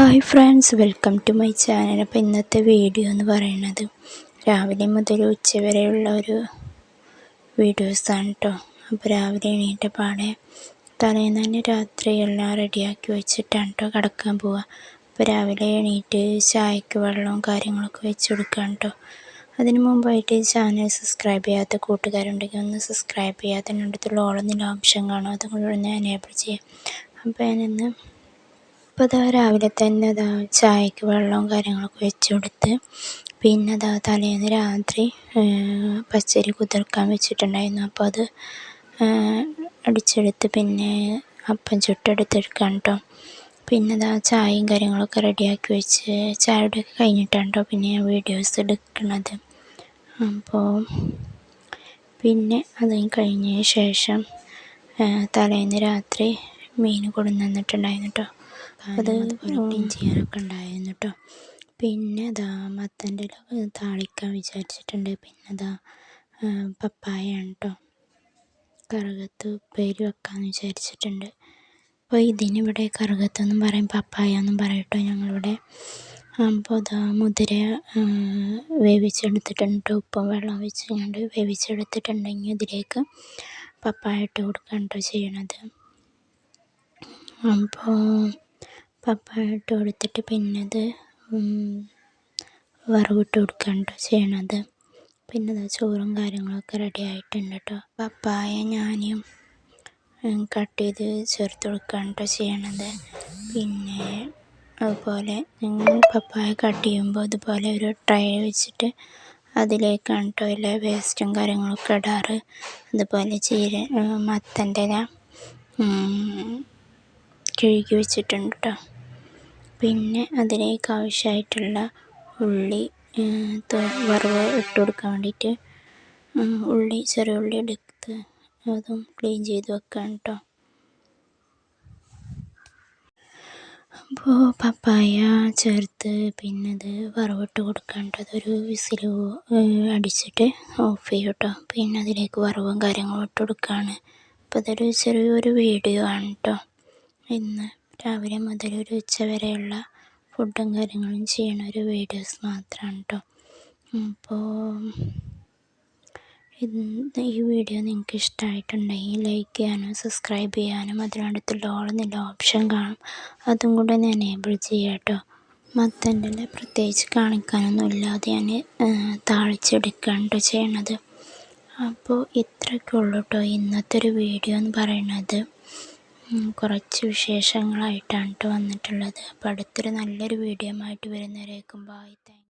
Hi friends, welcome to my channel. അപ്പോൾ ഇന്നത്തെ video എന്ന് പറയുന്നത് രാവിലെ മുതൽ ഉച്ച വരെയുള്ള ഒരു വീഡിയോസാണ് കേട്ടോ. അപ്പോൾ രാവിലെ എണീറ്റ പാടെ തലേന്ന് തന്നെ രാത്രി എല്ലാം റെഡിയാക്കി വെച്ചിട്ടാണ് കേട്ടോ കിടക്കാൻ പോവുക. അപ്പോൾ രാവിലെ എണീറ്റ് ചായക്ക് വെള്ളവും കാര്യങ്ങളൊക്കെ വെച്ച് കൊടുക്കുകയാണ് കേട്ടോ. അതിന് മുമ്പായിട്ട് ചാനൽ സബ്സ്ക്രൈബ് ചെയ്യാത്ത കൂട്ടുകാരുണ്ടെങ്കിൽ ഒന്ന് സബ്സ്ക്രൈബ് ചെയ്യുക. അതിനടുത്തുള്ള ഓളെന്നുള്ള ഓപ്ഷൻ കാണും, അതുകൊണ്ട് ഒന്ന് എനേബിൾ ചെയ്യാം. അപ്പോൾ ഞാനിന്ന് രാവിലെ തന്നെ ചായക്ക് വെള്ളവും കാര്യങ്ങളൊക്കെ വെച്ച് കൊടുത്ത്, പിന്നെ തലേന്ന് രാത്രി പച്ചരി കുതിർക്കാൻ വെച്ചിട്ടുണ്ടായിരുന്നു. അപ്പോൾ അത് അടിച്ചെടുത്ത് പിന്നെ അപ്പം ചുട്ടെടുത്തെടുക്കാൻ കേട്ടോ. പിന്നെ ചായയും കാര്യങ്ങളൊക്കെ റെഡിയാക്കി വെച്ച് ചായയുടെയൊക്കെ കഴിഞ്ഞിട്ടാണ് കേട്ടോ പിന്നെ ഞാൻ വീഡിയോസ് എടുക്കുന്നത്. അപ്പോൾ പിന്നെ അത് കഴിഞ്ഞ ശേഷം തലേന്ന് രാത്രി മീൻ കൊണ്ടുവന്ന് തന്നിട്ടുണ്ടായിരുന്നു കേട്ടോ. അത് ക്ലീൻ ചെയ്യാനൊക്കെ ഉണ്ടായിരുന്നു കേട്ടോ. പിന്നെ മത്തൻ്റെ താളിക്കാൻ വിചാരിച്ചിട്ടുണ്ട്. പിന്നെ പപ്പായയാണ് കേട്ടോ, കറുകത്ത് ഉപ്പേരി വെക്കാമെന്ന് വിചാരിച്ചിട്ടുണ്ട്. അപ്പോൾ ഇതിനിവിടെ കറുകത്തെന്നും പറയും, പപ്പായ എന്നും പറയും കേട്ടോ ഞങ്ങളിവിടെ. അപ്പോൾ മുതിര വേവിച്ചെടുത്തിട്ടുണ്ട് കേട്ടോ. ഉപ്പും വെള്ളം വെച്ചുകൊണ്ട് വേവിച്ചെടുത്തിട്ടുണ്ടെങ്കിൽ ഇതിലേക്ക് പപ്പായ ഇട്ട് കൊടുക്കാൻ കേട്ടോ ചെയ്യണത്. അപ്പോൾ പപ്പായ ഇട്ട് കൊടുത്തിട്ട് പിന്നെ അത് വറവിട്ട് കൊടുക്കുകയാണ് കേട്ടോ ചെയ്യണത്. പിന്നെ ചോറും കാര്യങ്ങളൊക്കെ റെഡി ആയിട്ടുണ്ട് കേട്ടോ. പപ്പായ ഞാൻ കട്ട് ചെയ്ത് ചേർത്ത് കൊടുക്കുകയാണ് കേട്ടോ ചെയ്യണത്. പിന്നെ അതുപോലെ പപ്പായ കട്ട് ചെയ്യുമ്പോൾ അതുപോലെ ഒരു ട്രേ വെച്ചിട്ട് അതിലേക്കാണ് കേട്ടോ എല്ലാ വേസ്റ്റും കാര്യങ്ങളൊക്കെ ഇടാറ്. അതുപോലെ മത്തൻ്റെ ഇല കഴുകി വെച്ചിട്ടുണ്ട് കേട്ടോ. പിന്നെ അതിലേക്ക് ആവശ്യമായിട്ടുള്ള ഉള്ളി വറവ് ഇട്ട് കൊടുക്കാൻ വേണ്ടിയിട്ട് ചെറിയ ഉള്ളി എടുത്ത് അതും ക്ലീൻ ചെയ്ത് വെക്കാം കേട്ടോ. അപ്പോൾ പപ്പായ ചേർത്ത് പിന്നെ അത് വറവിട്ട് കൊടുക്കാൻ കേട്ടോ. അതൊരു വിസിൽ അടിച്ചിട്ട് ഓഫ് ചെയ്യും കേട്ടോ. പിന്നെ അതിലേക്ക് വറവും കാര്യങ്ങളും ഇട്ട് കൊടുക്കുകയാണ്. അപ്പോൾ അതൊരു ചെറിയൊരു വീഡിയോ ആണ് കേട്ടോ. ഇന്ന് രാവിലെ മുതൽ ഒരു ഉച്ച വരെയുള്ള ഫുഡും കാര്യങ്ങളും ചെയ്യണ ഒരു വീഡിയോസ് മാത്രമാണ് കേട്ടോ. അപ്പോൾ ഈ വീഡിയോ നിങ്ങൾക്ക് ഇഷ്ടമായിട്ടുണ്ടെങ്കിൽ ലൈക്ക് ചെയ്യാനും സബ്സ്ക്രൈബ് ചെയ്യാനും അതിനടുത്തുള്ള ഓളെന്നുള്ള ഓപ്ഷൻ കാണും, അതും കൂടെ ഒന്ന് എനേബിൾ ചെയ്യാം കേട്ടോ. മത്തൻ്റെ പ്രത്യേകിച്ച് കാണിക്കാനൊന്നും ഇല്ലാതെ ഞാൻ താളിച്ചെടുക്കുകയാണ് കേട്ടോ ചെയ്യണത്. അപ്പോൾ ഇത്രയൊക്കെ ഉള്ളൂ കേട്ടോ ഇന്നത്തെ ഒരു വീഡിയോ എന്ന് പറയുന്നത്. കുറച്ച് വിശേഷങ്ങളായിട്ടാണ് കേട്ടോ വന്നിട്ടുള്ളത്. അപ്പോൾ അടുത്തൊരു നല്ലൊരു വീഡിയോ ആയിട്ട് വരുന്നവരേക്കും ബൈ. Thank you.